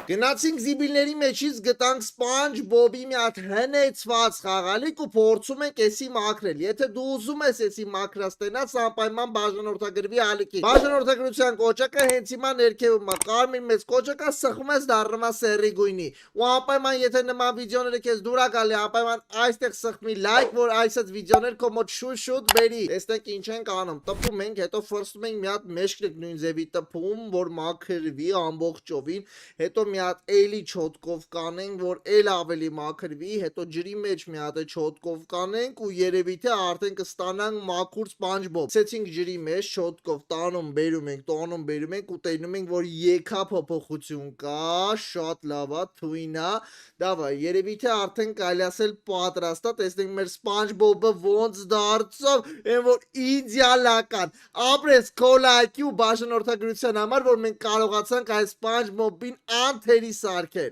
Գնացինք զիբիլների մեջից գտանք SpongeBob-ի մի հատ հնեցված խաղալիք ու փորձում ենք էսի մաքրել։ Եթե դու ուզում ես էսի մաքրած տենաս, անպայման բաժանորդագրվի ալիքի։ Բաժանորդագրության կոճակը հենց հիմա ներքևում է, կարմիր մեծ կոճակը սխում ես դառնում է սեռի գույնի։ Ու անպայման եթե նման վիդեոները քեզ դուր ա գալի, անպայման այստեղ սխմի լայք, որ այսած վիդեոներ քո մոտ շուտ բերի։ Տեսնենք ինչ ենք անում։ Տպում ենք, հետո ֆրստում ենք մի հատ մեջքն նույն ձևի տպում, որ մաքրվի ամբողջովին, հետո մի հատ էլի չոտկով կանենք, որ էլ ավելի մաքրվի, հետո ջրի մեջ մի հատ չոտկով կանենք ու երևի թե արդեն կստանանք մաքուր SpongeBob։ Ցեցինք ջրի մեջ չոտկով տանում, բերում ենք, տանում, բերում ենք ու տենում ենք, որ եկա փոփոխություն կա, շատ լավ է, թույն է։ Դավայ, երևի թե արդեն կարելի ասել պատրաստ է, տեսնենք մեր SpongeBob-ը ոնց դարձավ, այն որ իդեալական։ Ապրես քո լայքի ու բաժանորդագրության համար, որ մենք կարողացանք այս SpongeBob-ին անթերի սարքել։